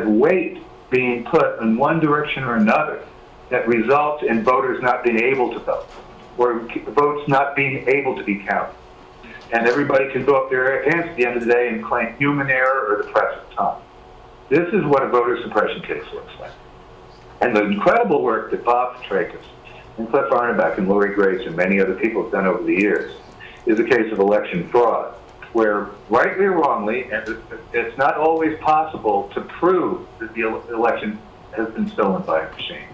weight being put in one direction or another that results in voters not being able to vote, or votes not being able to be counted. And everybody can throw up their hands at the end of the day and claim human error or the press of time. This is what a voter suppression case looks like. And the incredible work that Bob Petrakis and Cliff Arnebeck and Lori Grace and many other people have done over the years is a case of election fraud, where rightly or wrongly, and it's not always possible to prove that the election has been stolen by a machine.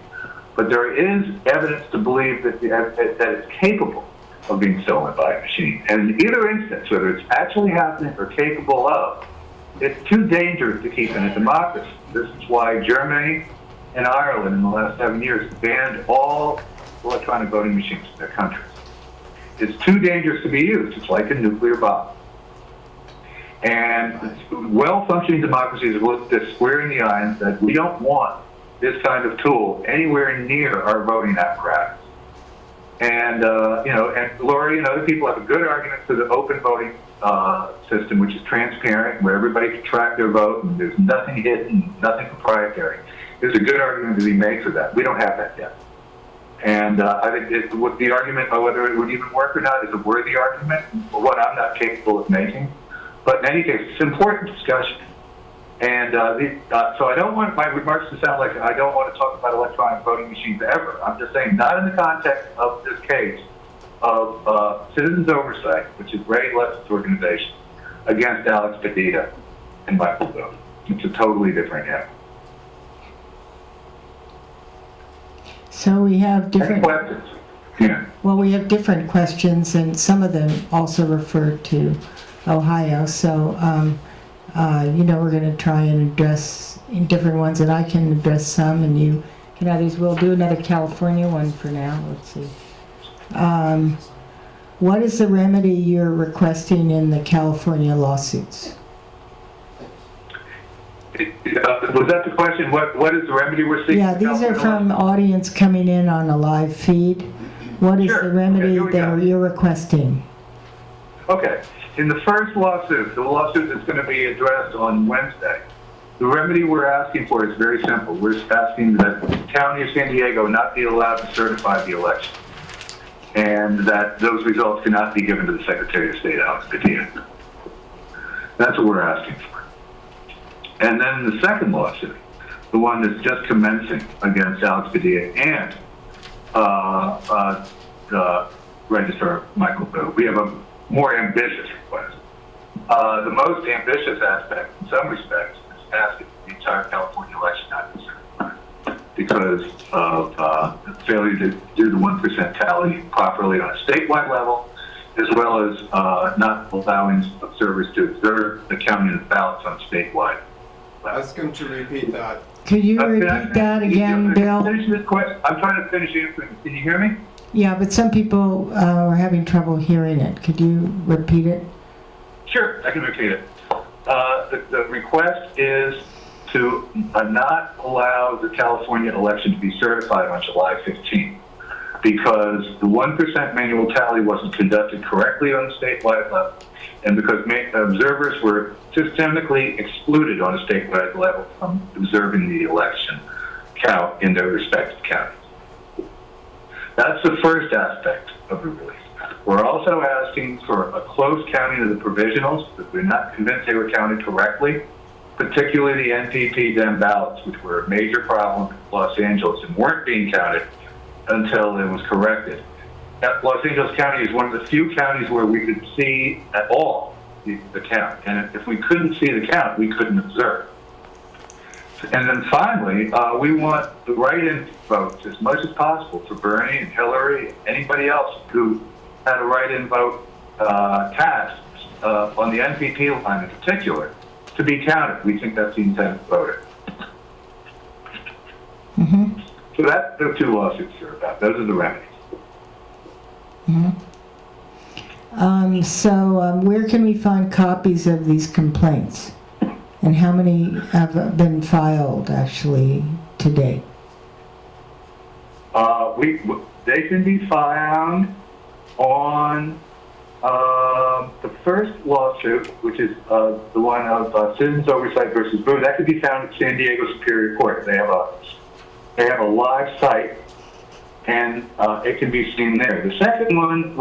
But there is evidence to believe that it's capable of being stolen by a machine. And in either instance, whether it's actually happening or capable of, it's too dangerous to keep in a democracy. This is why Germany and Ireland in the last 7 years banned all electronic voting machines in their countries. It's too dangerous to be used. It's like a nuclear bomb. And well-functioning democracies have looked this square in the eye and said, we don't want this kind of tool anywhere near our voting apparatus. And, and Lori and other people have a good argument for the open voting system, which is transparent, where everybody can track their vote, and there's nothing hidden, nothing proprietary. There's a good argument to be made for that. We don't have that yet. And I think the argument of whether it would even work or not is a worthy argument, one I'm not capable of making. But in any case, it's an important discussion. And so I don't want my remarks to sound like I don't want to talk about electronic voting machines ever. I'm just saying, not in the context of this case of Citizens Oversight, which is Ray Left's organization, against Alex Padilla and Michael Bell. It's a totally different animal. So we have different questions. Yeah. Well, we have different questions, and some of them also refer to Ohio. So, we're going to try and address different ones, and I can address some, and you can others. We'll do another California one for now. Let's see. What is the remedy you're requesting in the California lawsuits? Was that the question? What is the remedy we're seeking? Yeah, these are from audience coming in on a live feed. What is the remedy that you're requesting? Okay. In the first lawsuit, the lawsuit that's going to be addressed on Wednesday, the remedy we're asking for is very simple. We're asking that the County of San Diego not be allowed to certify the election, and that those results cannot be given to the Secretary of State, Alex Padilla. That's what we're asking for. And then the second lawsuit, the one that's just commencing against Alex Padilla and the Registrar Michael Boo, we have a more ambitious request. The most ambitious aspect, in some respects, is asking the entire California election not to be certified because of failure to do the 1% tally properly on a statewide level, as well as not allowing observers to observe the counting of the ballots on statewide. Ask him to repeat that. Could you repeat that again, Bill? Finish this question. I'm trying to finish answering. Can you hear me? Yeah, but some people are having trouble hearing it. Could you repeat it? Sure, I can repeat it. The request is to not allow the California election to be certified on July 15th because the 1% manual tally wasn't conducted correctly on the statewide level, and because observers were systemically excluded on a statewide level from observing the election count in their respective counties. That's the first aspect of the relief. We're also asking for a close counting of the provisionals, because we're not convinced they were counted correctly, particularly the NPP-Dem ballots, which were a major problem in Los Angeles and weren't being counted until it was corrected. Los Angeles County is one of the few counties where we could see at all the count. And if we couldn't see the count, we couldn't observe. And then finally, we want the write-in votes as much as possible for Bernie and Hillary and anybody else who had a write-in vote task on the NPP line in particular to be counted. We think that's the intent of the voter. Mm-hmm. So that's the two lawsuits are about. Those are the remedies. Mm-hmm. Where can we find copies of these complaints? And how many have been filed, actually, to date? They can be found on The first lawsuit, which is the one of Citizens Oversight versus Boo, that could be found at San Diego Superior Court. They have a live site, and it can be seen there. The second one,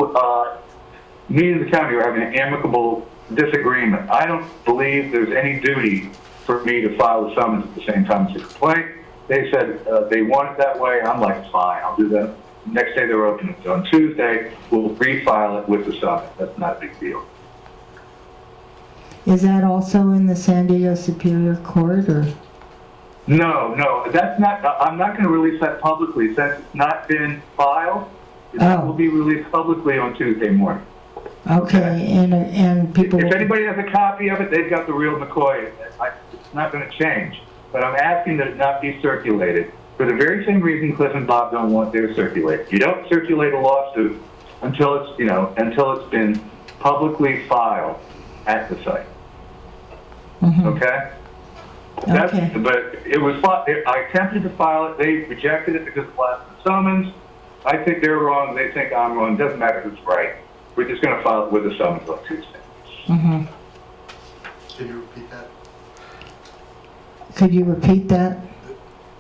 me and the county are having an amicable disagreement. I don't believe there's any duty for me to file a summons at the same time as a complaint. They said they want it that way. I'm like, fine, I'll do that. Next day they're open. So on Tuesday, we'll refile it with the summons. That's not a big deal. Is that also in the San Diego Superior Court, or? No, that's not. I'm not going to release that publicly since it's not been filed. That will be released publicly on Tuesday morning. Okay, and people. If anybody has a copy of it, they've got the real McCoy. It's not going to change. But I'm asking that it not be circulated for the very same reason Cliff and Bob don't want theirs circulated. You don't circulate a lawsuit until it's been publicly filed at the site. Mm-hmm. Okay. Okay. But it was. I attempted to file it. They rejected it because of last summons. I think they're wrong. They think I'm wrong. Doesn't matter who's right. We're just going to file it with a summons on Tuesday. Mm-hmm. Can you repeat that? Could you repeat that?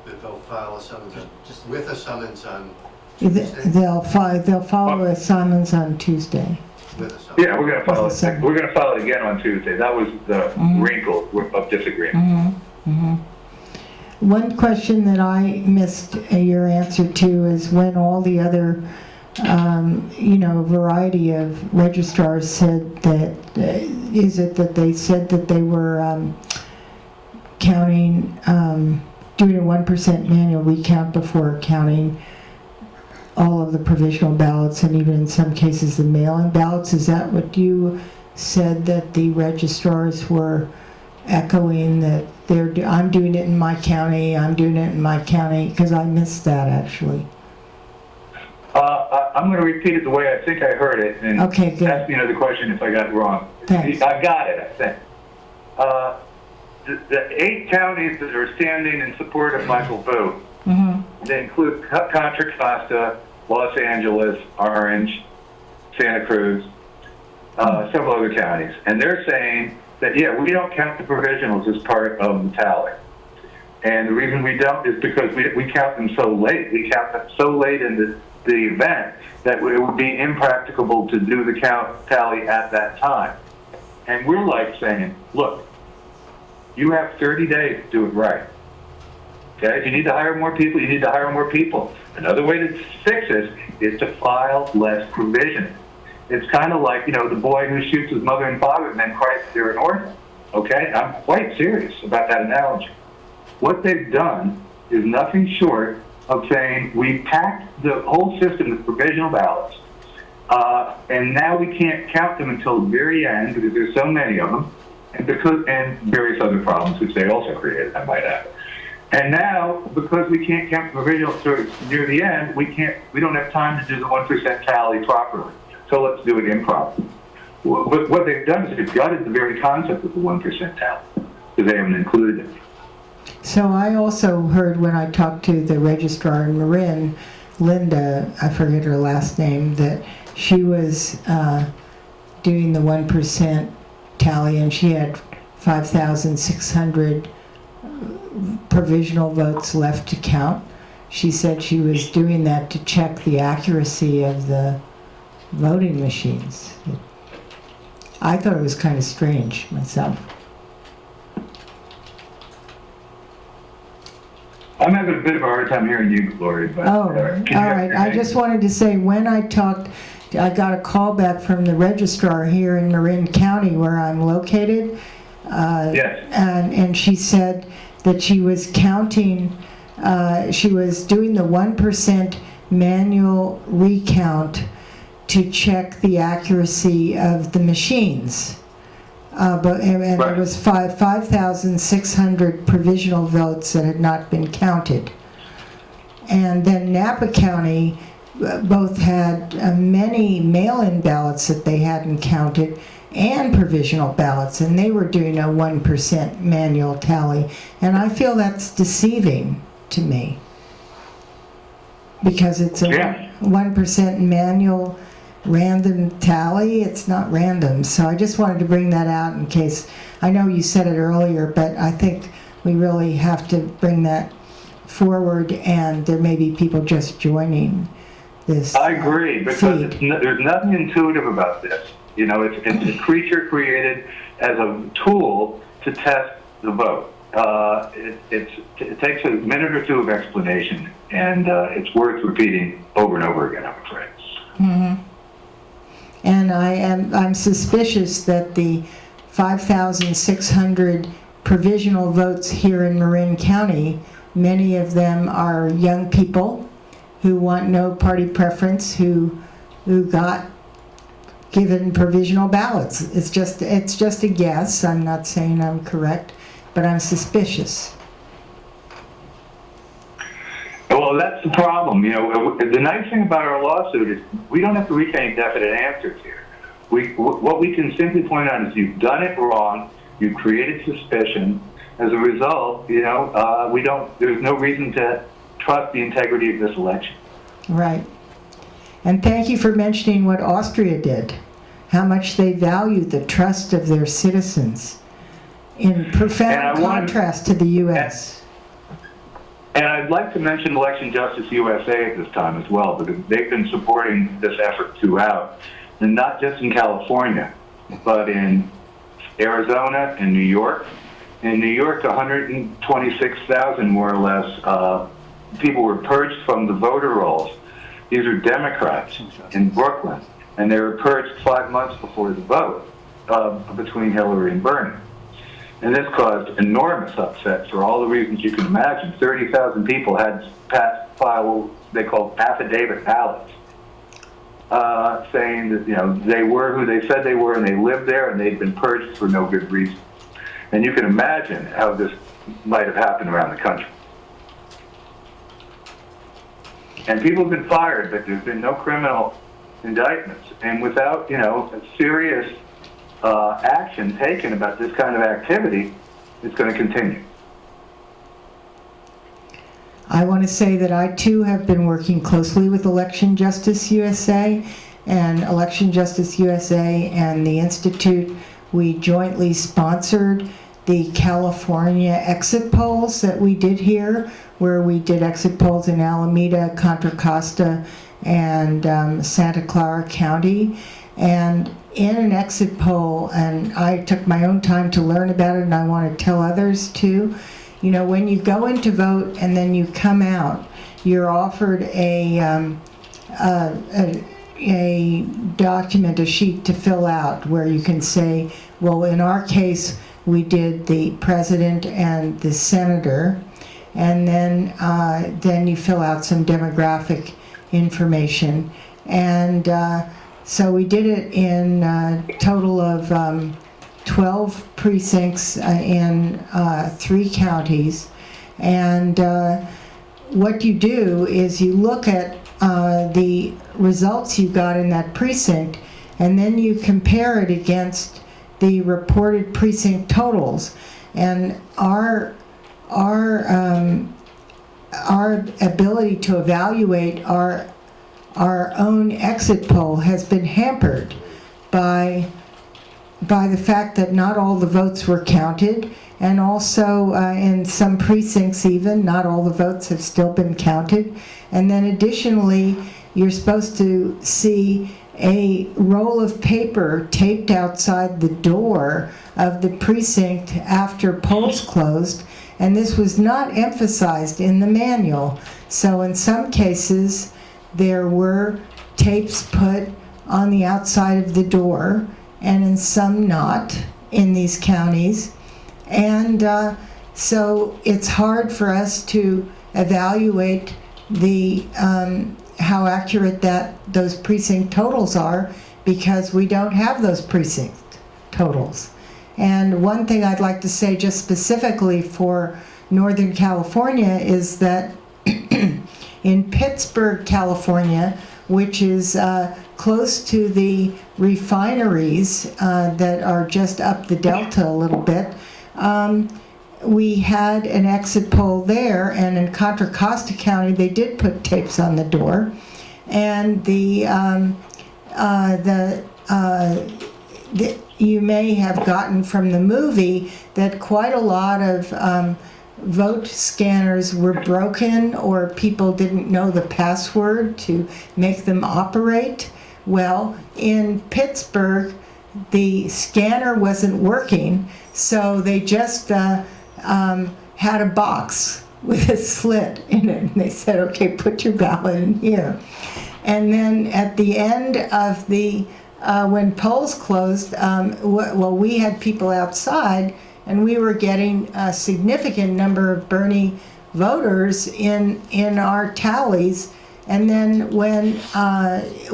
That they'll file a summons just with a summons on Th- Tuesday? They'll follow a summons on Tuesday. With a summons? Yeah, we're going to file With a it. summons. We're going to file it again on Tuesday. That was the wrinkle of disagreement. One question that I missed your answer to is when all the other, variety of registrars said that, is it that they said that they were counting, doing a 1% manual recount before counting all of the provisional ballots and even in some cases the mail-in ballots? Is that what you said that the registrars were echoing, that I'm doing it in my county, I'm doing it in my county? Because I missed that actually. I'm going to repeat it the way I think I heard it, and Okay, good. ask me another question if I got it wrong. Thanks. I got it, I think. The 8 counties that are standing in support of Michael Boo, they include Contra Costa, Los Angeles, Orange, Santa Cruz, several other counties. And they're saying that, yeah, we don't count the provisionals as part of the tally. And the reason we don't is because we count them so late. We count them so late in the event that it would be impracticable to do the tally at that time. And we're like saying, look, you have 30 days to do it right. Okay? If you need to hire more people, you need to hire more people. Another way to fix this is to file less provision. It's kind of like, the boy who shoots his mother and father and then cries they're an orphan. Okay? I'm quite serious about that analogy. What they've done is nothing short of saying we packed the whole system with provisional ballots, and now we can't count them until the very end because there's so many of them, and various other problems which they also created, I might add. And now, because we can't count the provisional near the end, we don't have time to do the 1% tally properly. So let's do it improperly. What they've done is they've gutted the very concept of the 1% tally because they haven't included it. So I also heard when I talked to the registrar in Marin, Linda, I forget her last name, that she was doing the 1% tally and she had 5,600 provisional votes left to count. She said she was doing that to check the accuracy of the voting machines. I thought it was kind of strange myself. I'm having a bit of a hard time hearing you, Gloria. But, all right. I just wanted to say when I got a call back from the registrar here in Marin County where I'm located. Yes. And she said that she was counting, she was doing the 1% manual recount to check the accuracy of the machines. And there was 5,600 provisional votes that had not been counted. And then Napa County both had many mail-in ballots that they hadn't counted and provisional ballots, and they were doing a 1% manual tally. And I feel that's deceiving to me because it's a 1% manual random tally. It's not random. So I just wanted to bring that out in case, I know you said it earlier, but I think we really have to bring that forward, and there may be people just joining this. I agree, because there's nothing intuitive about this. You know, it's a creature created as a tool to test the vote. It takes a minute or two of explanation, and it's worth repeating over and over again, I'm afraid. Mm-hmm. And I'm suspicious that the 5,600 provisional votes here in Marin County, many of them are young people who want no party preference, who got given provisional ballots. It's just a guess. I'm not saying I'm correct, but I'm suspicious. Well, that's the problem. You know, the nice thing about our lawsuit is we don't have to reach any definite answers here. What we can simply point out is you've done it wrong. You've created suspicion. As a result, you know, there's no reason to trust the integrity of this election. Right. And thank you for mentioning what Austria did, how much they value the trust of their citizens, in profound contrast to the U.S. And I'd like to mention Election Justice USA at this time as well, because they've been supporting this effort throughout, and not just in California, but in Arizona and New York. In New York, 126,000 more or less people were purged from the voter rolls. These are Democrats in Brooklyn, and they were purged 5 months before the vote between Hillary and Bernie. And this caused enormous upset for all the reasons you can imagine. 30,000 people had file they called affidavit ballots, saying that, you know, they were who they said they were, and they lived there, and they'd been purged for no good reason. And you can imagine how this might have happened around the country. And people have been fired, but there's been no criminal indictments. And without, you know, a serious action taken about this kind of activity, it's going to continue. I want to say that I too have been working closely with Election Justice USA, and Election Justice USA and the Institute, we jointly sponsored the California exit polls that we did here, where we did exit polls in Alameda, Contra Costa, and Santa Clara County. And in an exit poll, and I took my own time to learn about it, and I want to tell others too, you know, when you go in to vote and then you come out, you're offered a document, a sheet to fill out, where you can say, well, in our case, we did the president and the senator, and then you fill out some demographic information. And so we did it in a total of 12 precincts in 3 counties. And what you do is you look at the results you got in that precinct, and then you compare it against the reported precinct totals. And our ability to evaluate our own exit poll has been hampered by the fact that not all the votes were counted, and also in some precincts even, not all the votes have still been counted. And then additionally, you're supposed to see a roll of paper taped outside the door of the precinct after polls closed, and this was not emphasized in the manual. So in some cases, there were tapes put on the outside of the door, and in some not, in these counties. And so it's hard for us to evaluate the how accurate those precinct totals are, because we don't have those precinct totals. And one thing I'd like to say just specifically for Northern California is that in Pittsburgh, California, which is close to the refineries that are just up the delta a little bit, we had an exit poll there, and in Contra Costa County they did put tapes on the door, and the you may have gotten from the movie that quite a lot of vote scanners were broken, or people didn't know the password to make them operate. Well, in Pittsburgh, the scanner wasn't working, so they just had a box with a slit in it, and they said, okay, put your ballot in here. And then at the end of the, when polls closed, well, we had people outside, and we were getting a significant number of Bernie voters in our tallies. And then when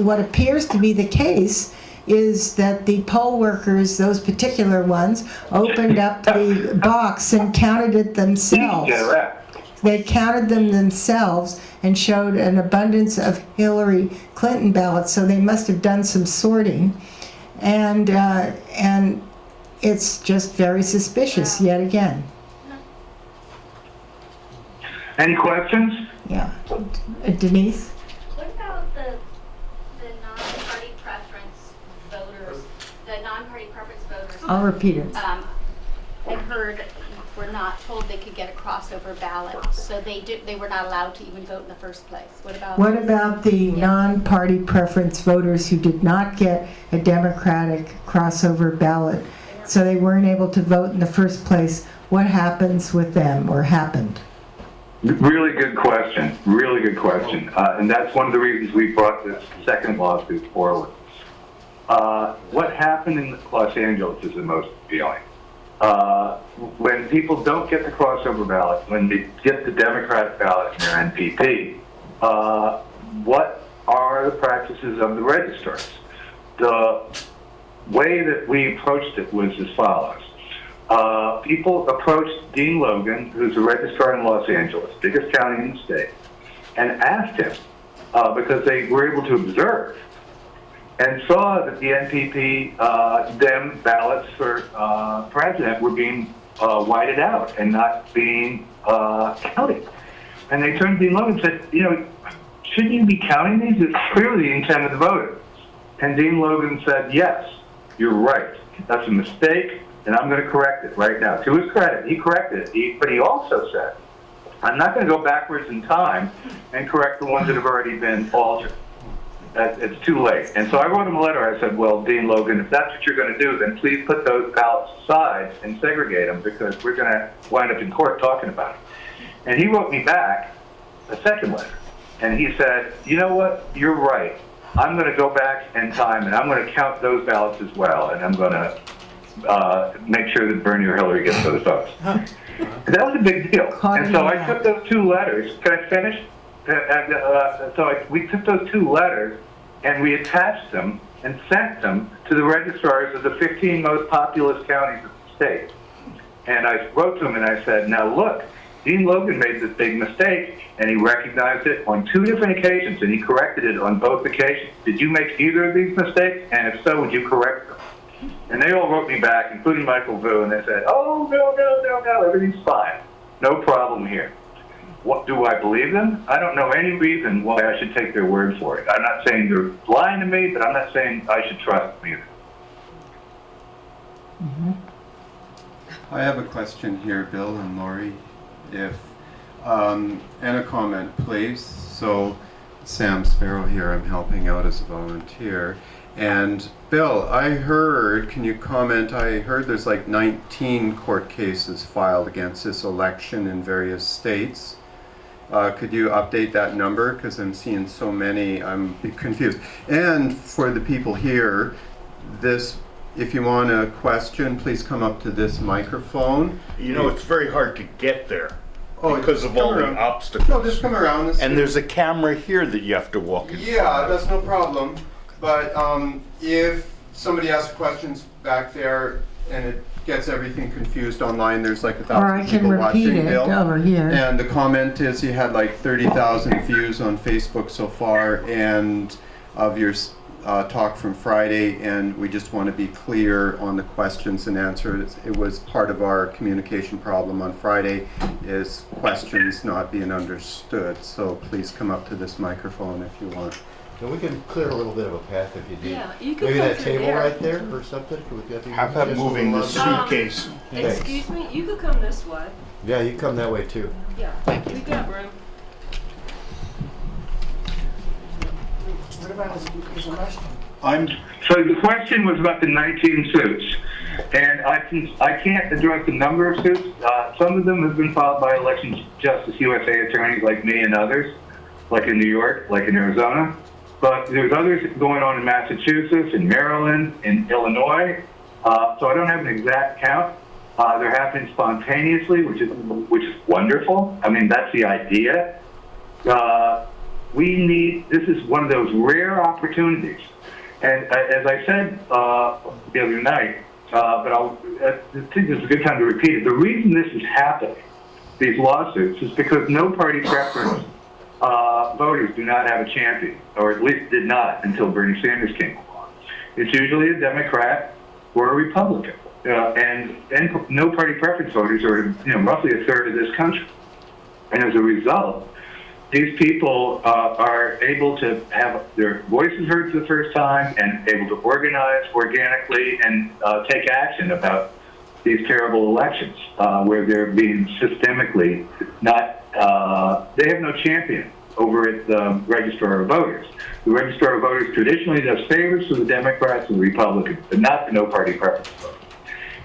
what appears to be the case is that the poll workers, those particular ones, opened up the box and counted it themselves. They counted them themselves and showed an abundance of Hillary Clinton ballots, so they must have done some sorting. And it's just very suspicious yet again. Any questions? Yeah. Denise? What about the non-party preference voters, the non-party preference voters? I'll repeat it. I heard were not told they could get a crossover ballot, so they were not allowed to even vote in the first place. What about the non-party preference voters who did not get a Democratic crossover ballot, so they weren't able to vote in the first place? What happens with them, or happened? Really good question. Really good question. And that's one of the reasons we brought this second lawsuit forward. What happened in Los Angeles is the most appealing. When people don't get the crossover ballot, when they get the Democratic ballot in their NPP, what are the practices of the registrars? The way that we approached it was as follows. People approached Dean Logan, who's a registrar in Los Angeles, biggest county in the state, and asked him, because they were able to observe and saw that the NPP Dem ballots for president were being whited out and not being counted. And they turned to Dean Logan and said, shouldn't you be counting these? It's clearly the intent of the voter. And Dean Logan said, yes, you're right. That's a mistake, and I'm going to correct it right now. To his credit, he corrected it. But he also said, I'm not going to go backwards in time and correct the ones that have already been altered. It's too late. And so I wrote him a letter. I said, well, Dean Logan, if that's what you're going to do, then please put those ballots aside and segregate them, because we're going to wind up in court talking about it. And he wrote me back a second letter. And he said, you know what? You're right. I'm going to go back in time, and I'm going to count those ballots as well, and I'm going to make sure that Bernie or Hillary gets those votes. That was a big deal. And so I took those two letters. Can I finish? We took those two letters, and we attached them and sent them to the registrars of the 15 most populous counties of the state. And I wrote to them and I said, now look, Dean Logan made this big mistake, and he recognized it on two different occasions, and he corrected it on both occasions. Did you make either of these mistakes? And if so, would you correct them? And they all wrote me back, including Michael Vu, and they said, oh, no, everything's fine. No problem here. What, do I believe them? I don't know any reason why I should take their word for it. I'm not saying they're lying to me, but I'm not saying I should trust them either. Mm-hmm. I have a question here, Bill and Lori. And a comment, please. So, Sam Sparrow here, I'm helping out as a volunteer. And Bill, I heard, can you comment, I heard there's like 19 court cases filed against this election in various states. Could you update that number? Because I'm seeing so many, I'm confused. And for the people here, if you want a question, please come up to this microphone. It's very hard to get there because of all the obstacles. No, just come around. And there's a camera here that you have to walk in. Yeah, that's no problem. But if somebody asks questions back there and it gets everything confused online, there's like 1,000 people watching, Bill. Over here. And the comment is you had like 30,000 views on Facebook so far, and of your talk from Friday, and we just want to be clear on the questions and answers. It was part of our communication problem on Friday, is questions not being understood. So please come up to this microphone if you want. And we can clear a little bit of a path if you need. Yeah, you could Maybe come that through table there. right there or something? Could we get How about just a moving the little under- suitcase? Thanks. Excuse me, you could come this way. Yeah, you come that way too. Yeah, we've got room. What about his arrest? I'm, So the question was about the 19 suits, and I can't address the number of suits. Some of them have been filed by Election Justice USA attorneys like me and others, like in New York, like in Arizona. But there's others going on in Massachusetts, in Maryland, in Illinois. So I don't have an exact count. They're happening spontaneously, which is wonderful. I mean, that's the idea. This is one of those rare opportunities. And as I said the other night, but I think this is a good time to repeat it. The reason this is happening, these lawsuits, is because no party preference voters do not have a champion, or at least did not until Bernie Sanders came along. It's usually a Democrat or a Republican, and no party preference voters are roughly a third of this country. And as a result, these people are able to have their voices heard for the first time and able to organize organically and take action about these terrible elections where they're being systemically not, they have no champion over at the Registrar of Voters. The Registrar of Voters traditionally does favors to the Democrats and the Republicans, but not the no party preference voters.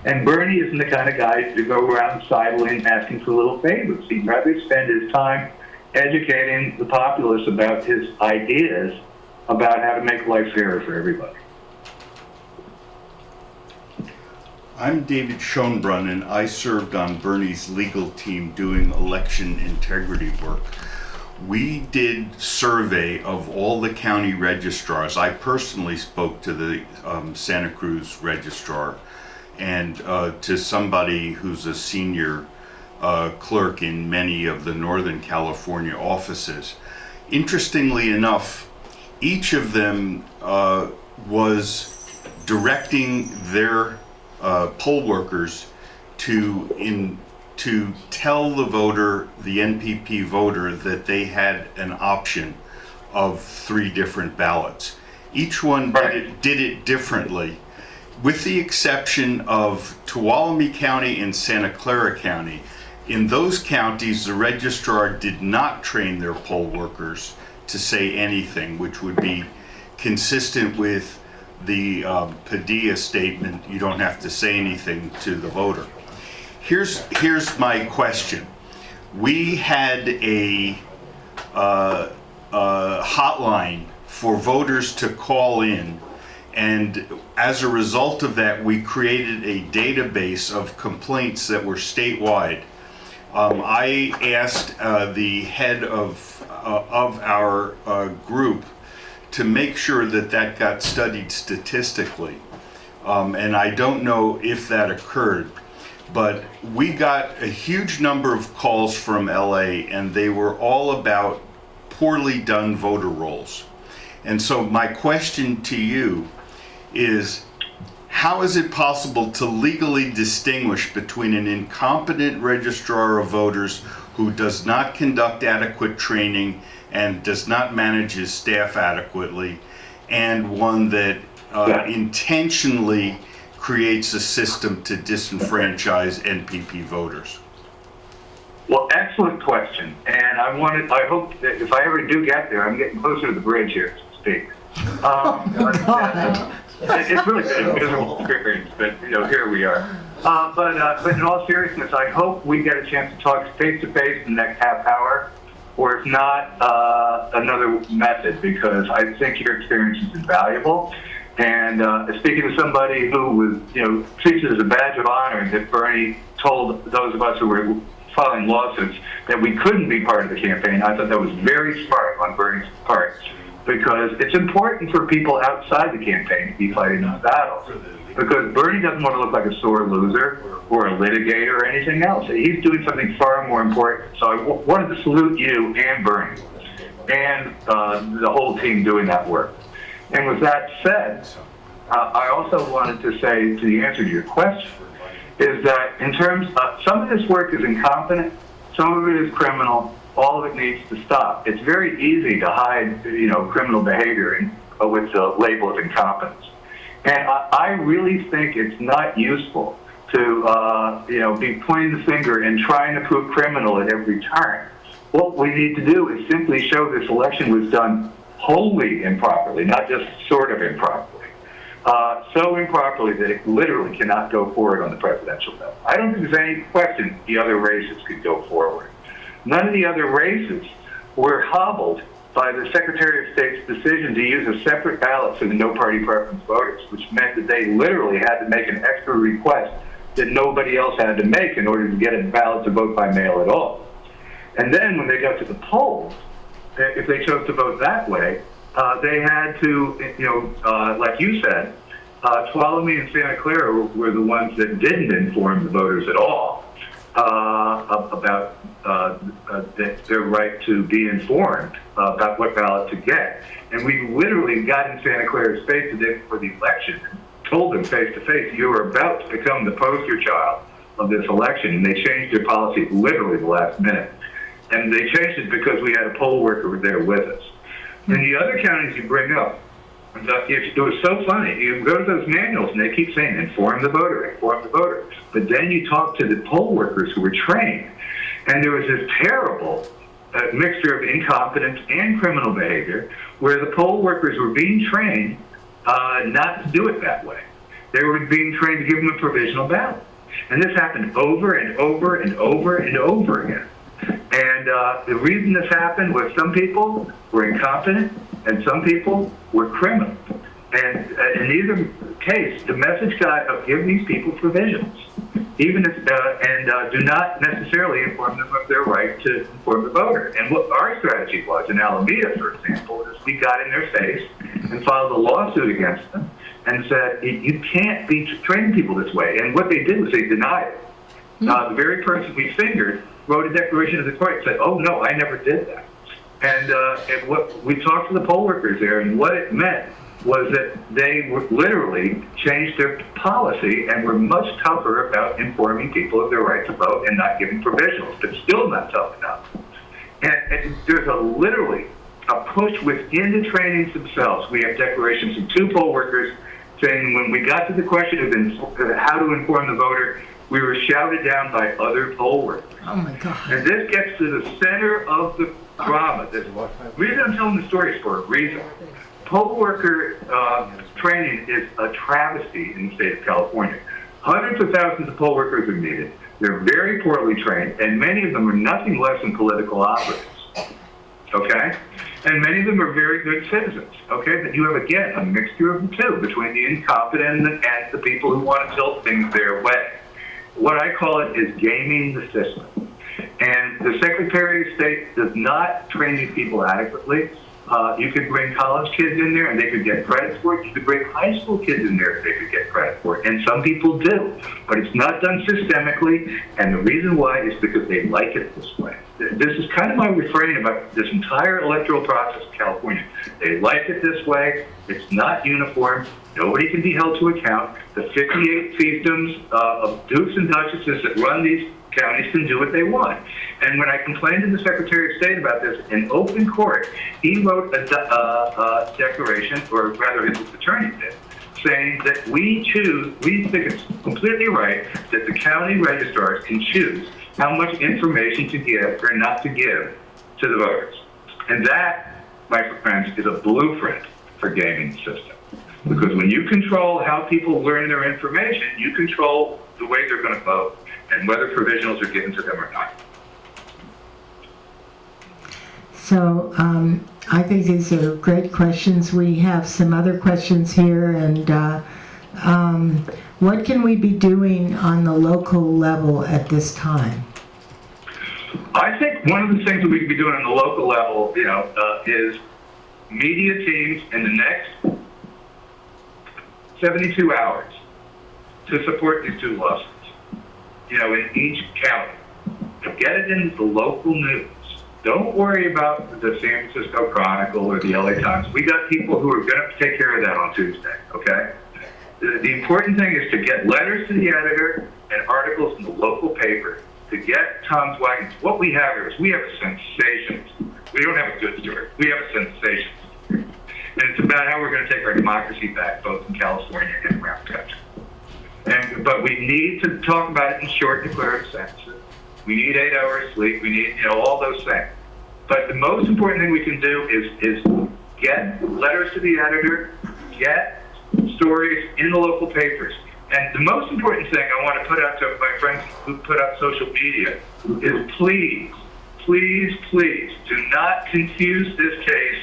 And Bernie isn't the kind of guy to go around sidling asking for little favors. He'd rather spend his time educating the populace about his ideas about how to make life fairer for everybody. I'm David Schoenbrunn, and I served on Bernie's legal team doing election integrity work. We did survey of all the county registrars. I personally spoke to the Santa Cruz registrar and to somebody who's a senior clerk in many of the Northern California offices. Interestingly enough, each of them was directing their poll workers to tell the voter, the NPP voter, that they had an option of 3 different ballots. Each one did it differently, with the exception of Tuolumne County and Santa Clara County. In those counties, the registrar did not train their poll workers to say anything, which would be consistent with the Padilla statement, you don't have to say anything to the voter. Here's my question. We had a hotline for voters to call in, and as a result of that, we created a database of complaints that were statewide. I asked the head of our group to make sure that got studied statistically, and I don't know if that occurred, but we got a huge number of calls from LA, and they were all about poorly done voter rolls. And so my question to you is, how is it possible to legally distinguish between an incompetent registrar of voters who does not conduct adequate training and does not manage his staff adequately, and one that intentionally creates a system to disenfranchise NPP voters? Well, excellent question. And I hope that if I ever do get there, I'm getting closer to the bridge here, so to speak. It's really been a miserable experience, but here we are. But in all seriousness, I hope we get a chance to talk face to face in the next half hour, or if not, another method, because I think your experience is invaluable. And speaking to somebody who was, treats it as a badge of honor that Bernie told those of us who were filing lawsuits that we couldn't be part of the campaign, I thought that was very smart on Bernie's part, because it's important for people outside the campaign to be fighting these battles. Because Bernie doesn't want to look like a sore loser or a litigator or anything else. He's doing something far more important. So I wanted to salute you and Bernie and the whole team doing that work. And with that said, I also wanted to say, to the answer to your question, is that in terms of some of this work is incompetent, some of it is criminal, all of it needs to stop. It's very easy to hide, criminal behavior with the label of incompetence. And I really think it's not useful to, be pointing the finger and trying to prove criminal at every turn. What we need to do is simply show this election was done wholly improperly, not just sort of improperly. So improperly that it literally cannot go forward on the presidential level. I don't think there's any question the other races could go forward. None of the other races were hobbled by the Secretary of State's decision to use a separate ballot for the no-party preference voters, which meant that they literally had to make an extra request that nobody else had to make in order to get a ballot to vote by mail at all. And then when they got to the polls, if they chose to vote that way, they had to, like you said, Tuolumne and Santa Clara were the ones that didn't inform the voters at all about their right to be informed about what ballot to get. And we literally got in Santa Clara's face the day before the election and told them face to face, you are about to become the poster child of this election. And they changed their policy literally the last minute. And they changed it because we had a poll worker there with us. In the other counties you bring up, it was so funny. You go to those manuals and they keep saying, inform the voter, inform the voter. But then you talk to the poll workers who were trained, and there was this terrible mixture of incompetence and criminal behavior where the poll workers were being trained not to do it that way. They were being trained to give them a provisional ballot. And this happened over and over and over and over again. And the reason this happened was some people were incompetent and some people were criminal. And in either case, the message got of give these people provisions, even if do not necessarily inform them of their right to inform the voter. And what our strategy was in Alameda, for example, is we got in their face and filed a lawsuit against them and said you can't be training people this way. And what they did was they denied it. The very person we fingered wrote a declaration to the court and said, oh, no, I never did that. And what we talked to the poll workers there, and what it meant was that they were literally changed their policy and were much tougher about informing people of their right to vote and not giving provisionals, but still not tough enough. And there's literally a push within the trainings themselves. We have declarations from 2 poll workers saying when we got to the question of how to inform the voter, we were shouted down by other poll workers. Oh my God. And this gets to the center of the drama. The reason I'm telling the story is for a reason. Poll worker training is a travesty in the state of California. Hundreds of thousands of poll workers are needed. They're very poorly trained, and many of them are nothing less than political operatives. Okay? And many of them are very good citizens. Okay? But you have, again, a mixture of the two between the incompetent and the people who want to tilt things their way. What I call it is gaming the system. And the Secretary of State does not train these people adequately. You could bring college kids in there and they could get credit for it. You could bring high school kids in there and they could get credit for it. And some people do. But it's not done systemically. And the reason why is because they like it this way. This is kind of my refrain about this entire electoral process in California. They like it this way. It's not uniform. Nobody can be held to account. The 58 fiefdoms of dukes and duchesses that run these counties can do what they want. And when I complained to the Secretary of State about this in open court, he wrote a declaration, or rather his attorney did, saying that we think it's completely right that the county registrars can choose how much information to give or not to give to the voters. And that, my friends, is a blueprint for gaming the system. Because when you control how people learn their information, you control the way they're going to vote and whether provisionals are given to them or not. So I think these are great questions. We have some other questions here, and what can we be doing on the local level at this time? I think one of the things that we can be doing on the local level, is media teams in the next 72 hours to support these 2 lawsuits, in each county. Get it into the local news. Don't worry about the San Francisco Chronicle or the LA Times. We got people who are going to take care of that on Tuesday, okay? The important thing is to get letters to the editor and articles in the local paper to get Tom's wagons. What we have here is we have a sensation. We don't have a good story. We have a sensation. And it's about how we're going to take our democracy back, both in California and around the country. But we need to talk about it in short, declarative sentences. We need 8 hours sleep. We need, all those things. But the most important thing we can do is get letters to the editor, get stories in the local papers. And the most important thing I want to put out to my friends who put up social media is please, please, please do not confuse this case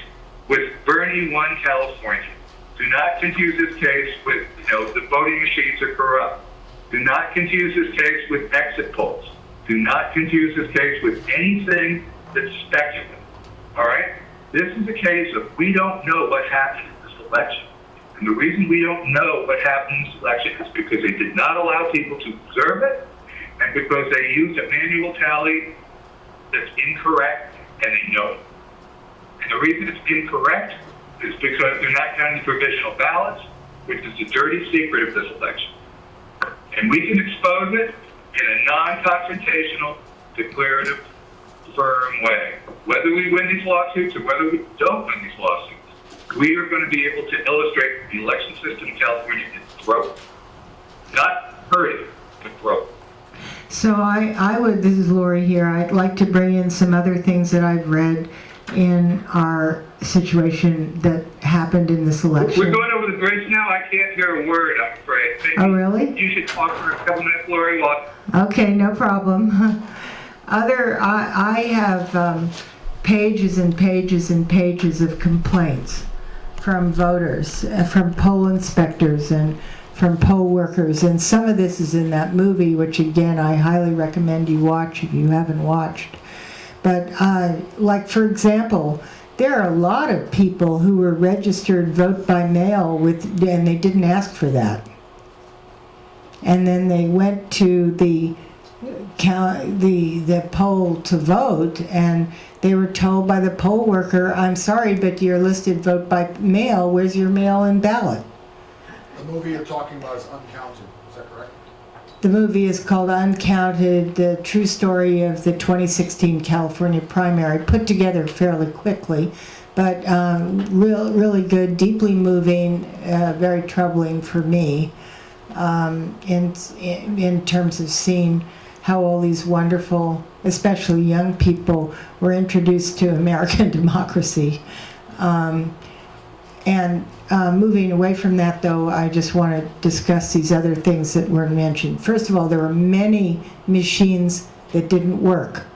with Bernie won California. Do not confuse this case with, the voting machines are corrupt. Do not confuse this case with exit polls. Do not confuse this case with anything that's speculative. All right? This is a case of we don't know what happened in this election. And the reason we don't know what happened in this election is because they did not allow people to observe it, and because they used a manual tally that's incorrect, and they know it. And the reason it's incorrect is because they're not counting provisional ballots, which is the dirty secret of this election. And we can expose it in a non-confrontational, declarative, firm way. Whether we win these lawsuits or whether we don't win these lawsuits, we are going to be able to illustrate the election system in California is broken. Not hurting, but broken. So I would, this is Lori here, I'd like to bring in some other things that I've read in our situation that happened in this election. We're going over the bridge now. I can't hear a word, I'm afraid. Maybe Oh, really? you should talk for a couple minutes, Lori, while Okay, no problem. I have pages and pages and pages of complaints from voters, from poll inspectors and from poll workers, and some of this is in that movie, which again I highly recommend you watch if you haven't watched. But like for example, there are a lot of people who were registered vote by mail and they didn't ask for that. And then they went to the poll to vote, and they were told by the poll worker, I'm sorry, but you're listed vote by mail. Where's your mail-in ballot? The movie you're talking about is Uncounted, is that correct? The movie is called Uncounted, the true story of the 2016 California primary, put together fairly quickly, but really good, deeply moving, very troubling for me in terms of seeing how all these wonderful, especially young people, were introduced to American democracy. Moving away from that, though, I just want to discuss these other things that were mentioned. First of all, there were many machines that didn't work.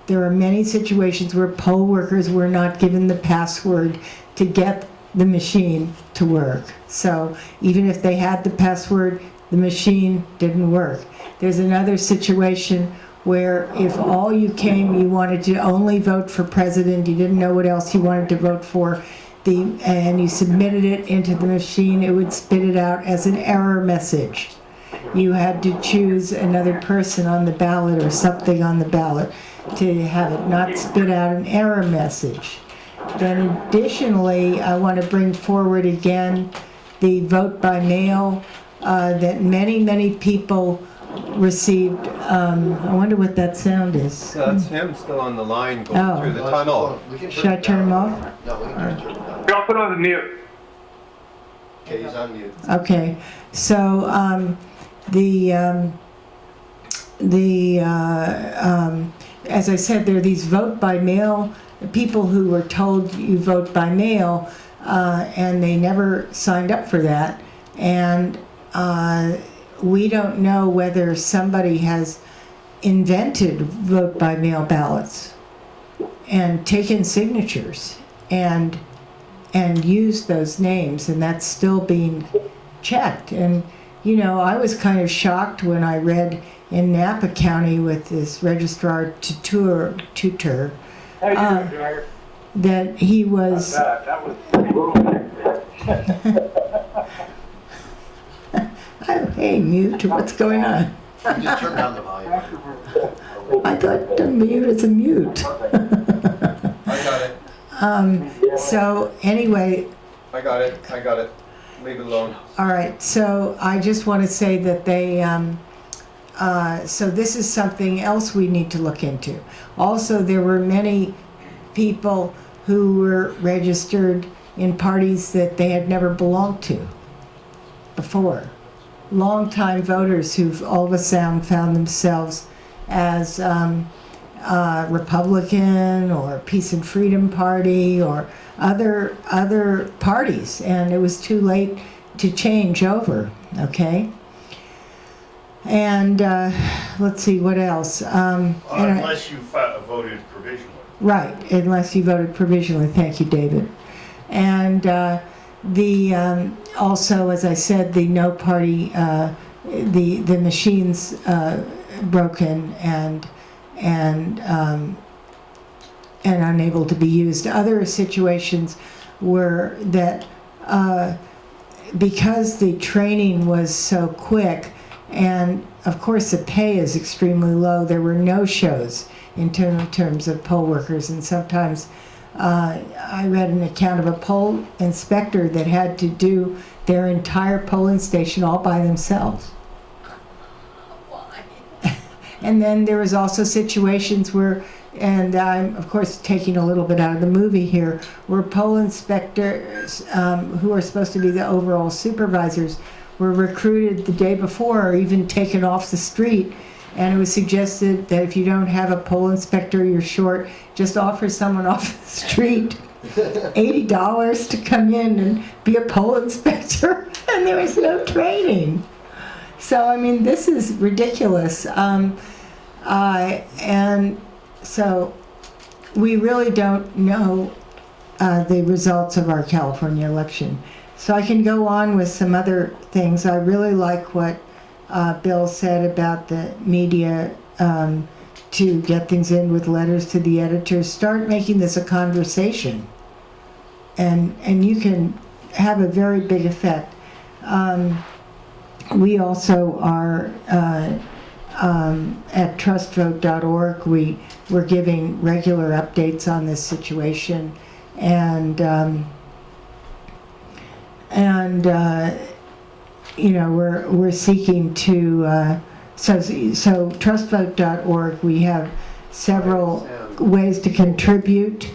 There were many situations where poll workers were not given the password to get the machine to work. So even if they had the password, the machine didn't work. There's another situation where if all you came, you wanted to only vote for president, you didn't know what else you wanted to vote for, and you submitted it into the machine, it would spit it out as an error message. You had to choose another person on the ballot or something on the ballot to have it not spit out an error message. Then additionally, I want to bring forward again the vote by mail that many people received. I wonder what that sound is. That's him still on the line going through the tunnel. Should I turn him off? No, we can just turn it down. I'll put on the mute. Okay, he's on mute. Okay, so as I said, there are these vote by mail, people who were told you vote by mail, and they never signed up for that. And we don't know whether somebody has invented vote by mail ballots and taken signatures and used those names, and that's still being checked. And I was kind of shocked when I read in Napa County with this registrar tutor that he was That was brutal. hey, mute, what's going on? You just turn down the volume. I thought the mute is a mute. I got it. So anyway, I got it. Leave it alone. all right, so I just want to say that they so this is something else we need to look into. Also, there were many people who were registered in parties that they had never belonged to before. Longtime voters who've all of a sudden found themselves as Republican or Peace and Freedom Party or other parties, and it was too late to change over, okay? And let's see, what else? Unless you voted provisionally. Right, unless you voted provisionally. Thank you, David. And also, as I said, the no party, the machines broken and unable to be used. Other situations were that because the training was so quick, and of course the pay is extremely low, there were no shows in terms of poll workers, and sometimes I read an account of a poll inspector that had to do their entire polling station all by themselves. And then there was also situations where, and I'm of course taking a little bit out of the movie here, where poll inspectors who are supposed to be the overall supervisors were recruited the day before or even taken off the street. And it was suggested that if you don't have a poll inspector, you're short, just offer someone off the street $80 to come in and be a poll inspector, and there was no training. So, I mean, this is ridiculous. And so we really don't know the results of our California election. So I can go on with some other things. I really like what Bill said about the media, to get things in with letters to the editors. Start making this a conversation, and you can have a very big effect. We also are at TrustVote.org. We're giving regular updates on this situation, and you know, we're seeking to so TrustVote.org. We have several ways to contribute.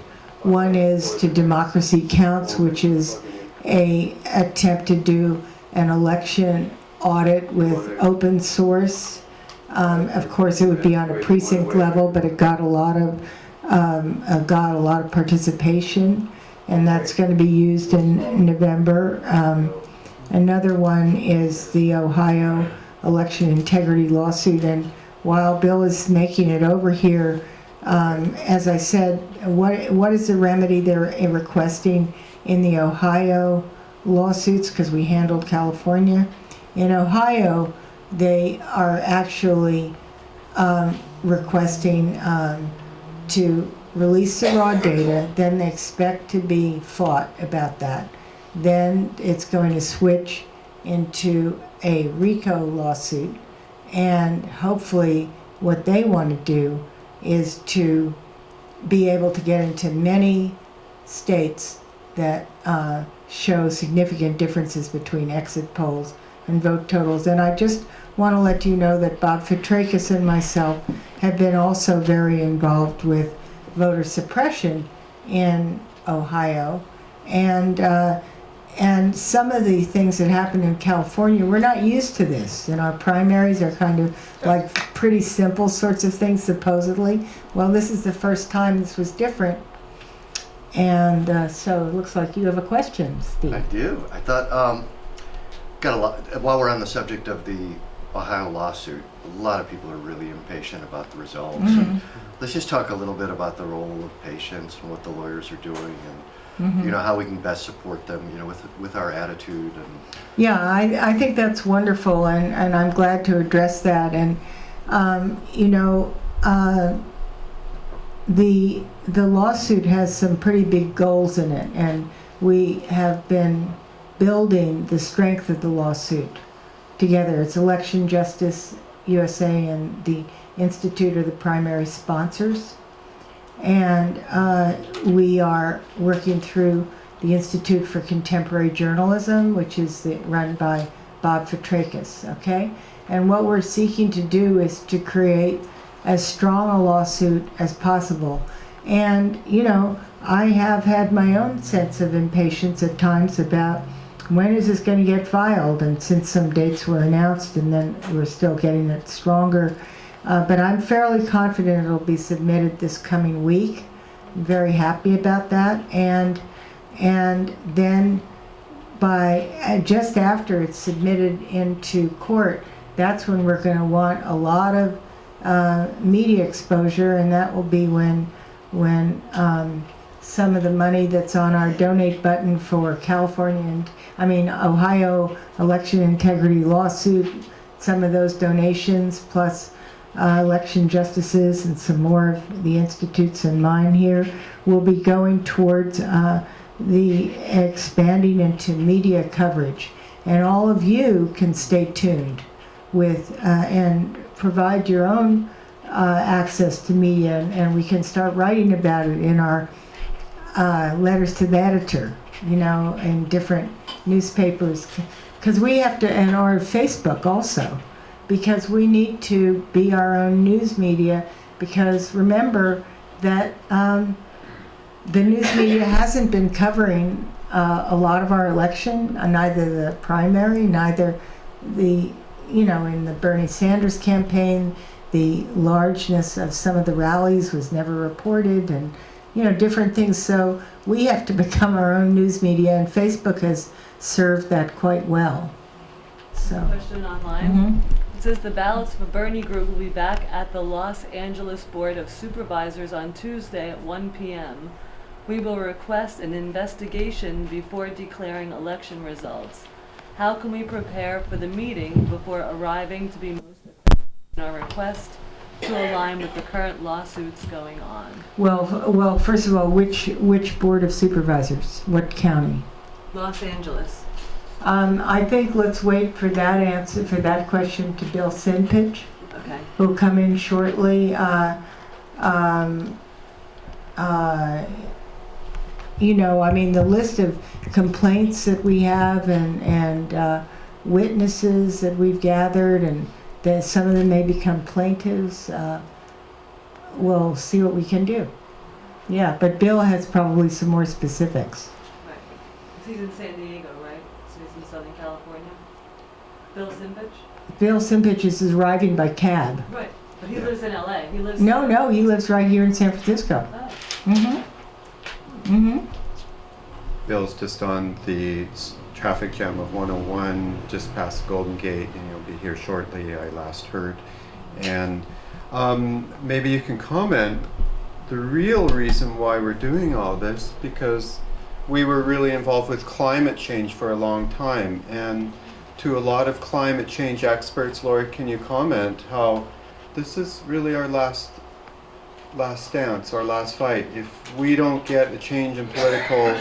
One is to Democracy Counts, which is a attempt to do an election audit with open source. Of course, it would be on a precinct level, but it got a lot of participation, and that's going to be used in November. Another one is the Ohio election integrity lawsuit, and while Bill is making it over here, as I said, what is the remedy they're requesting in the Ohio lawsuits, because we handled California? In Ohio, they are actually requesting to release the raw data, then they expect to be fought about that. Then it's going to switch into a RICO lawsuit, and hopefully what they want to do is to be able to get into many states that show significant differences between exit polls and vote totals. And I just want to let you know that Bob Fitrakis and myself have been also very involved with voter suppression in Ohio, and some of the things that happen in California, we're not used to this. And our primaries are kind of like pretty simple sorts of things, supposedly. Well, this is the first time this was different. And so it looks like you have a question, Steve. I do. I thought, got a lot, while we're on the subject of the Ohio lawsuit, a lot of people are really impatient about the results. Mm-hmm. And let's just talk a little bit about the role of patients and what the lawyers are doing, and Mm-hmm. you know, how we can best support them, you know, with our attitude. And Yeah, I think that's wonderful, and I'm glad to address that. And you know, the lawsuit has some pretty big goals in it, and we have been building the strength of the lawsuit together. It's Election Justice USA and the Institute are the primary sponsors. And we are working through the Institute for Contemporary Journalism, which is run by Bob Fitrakis, okay? And what we're seeking to do is to create as strong a lawsuit as possible. And, you know, I have had my own sense of impatience at times about when is this going to get filed, and since some dates were announced and then we're still getting it stronger. But I'm fairly confident it'll be submitted this coming week. I'm very happy about that. And then by just after it's submitted into court, that's when we're going to want a lot of media exposure, and that will be when some of the money that's on our donate button for Ohio election integrity lawsuit, some of those donations plus election justices and some more of the institutes and mine here will be going towards the expanding into media coverage. And all of you can stay tuned with and provide your own access to media, and we can start writing about it in our letters to the editor, you know, in different newspapers, because we have to, and our Facebook also, because we need to be our own news media, because remember that the news media hasn't been covering a lot of our election, neither the primary, neither the, you know, in the Bernie Sanders campaign, the largeness of some of the rallies was never reported, and, you know, different things. So we have to become our own news media, and Facebook has served that quite well. So. Question online. Mhm. It says the ballots for Bernie group will be back at the Los Angeles Board of Supervisors on Tuesday at 1 p.m. We will request an investigation before declaring election results. How can we prepare for the meeting before arriving to be most effective in our request to align with the current lawsuits going on? Well, first of all, which Board of Supervisors? What county? Los Angeles. I think let's wait for that answer, for that question, to Bill Simpich, Okay. who'll come in shortly. You know, I mean, the list of complaints that we have and witnesses that we've gathered, and that some of them may become plaintiffs. We'll see what we can do. Yeah, but Bill has probably some more specifics. Right. He's in San Diego, right? So he's in Southern California. Bill Simpich? Bill Simpich is arriving by cab. Right. But he lives in LA. He lives No, he lives right here in San Francisco. Oh. Mm-hmm. Mm-hmm. Bill's just on the traffic jam of 101 just past Golden Gate, and he'll be here shortly, I last heard. And maybe you can comment the real reason why we're doing all this, because we were really involved with climate change for a long time, and to a lot of climate change experts, Lori, can you comment how this is really our last stance, our last fight? If we don't get a change in political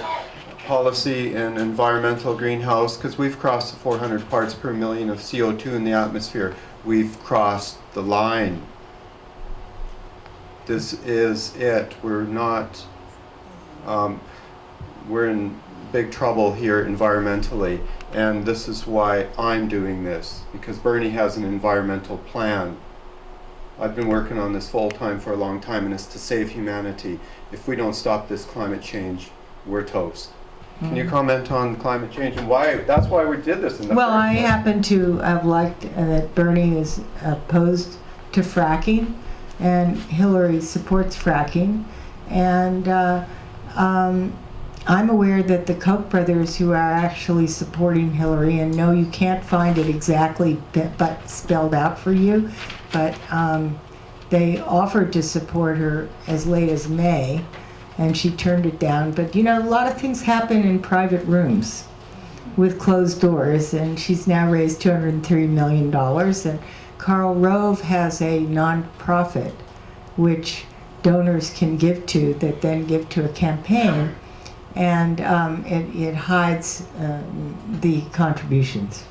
policy and environmental greenhouse, because we've crossed the 400 parts per million of CO2 in the atmosphere, we've crossed the line. This is it. We're not, we're in big trouble here environmentally, and this is why I'm doing this, because Bernie has an environmental plan. I've been working on this full time for a long time, and it's to save humanity. If we don't stop this climate change, we're toast. Can you comment on climate change and why? That's why we did this in the Well, first I place. happen to have liked that Bernie is opposed to fracking, and Hillary supports fracking. And I'm aware that the Koch brothers, who are actually supporting Hillary, and no, you can't find it exactly but spelled out for you, but they offered to support her as late as May, and she turned it down. But you know, a lot of things happen in private rooms with closed doors, and she's now raised $203 million. And Karl Rove has a nonprofit which donors can give to, that then give to a campaign, and it hides the contributions.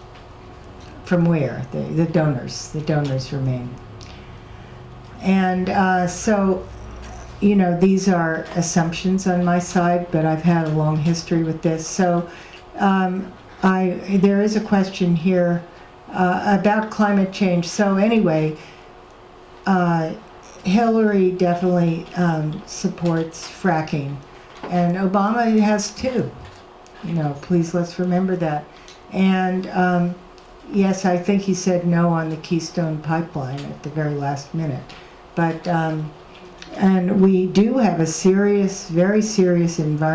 From where? The donors remain. And so, you know, these are assumptions on my side, but I've had a long history with this. So there is a question here about climate change. So anyway, Hillary definitely supports fracking, and Obama has too. You know, please let's remember that. And yes, I think he said no on the Keystone Pipeline at the very last minute. But and we do have a serious, very serious environmental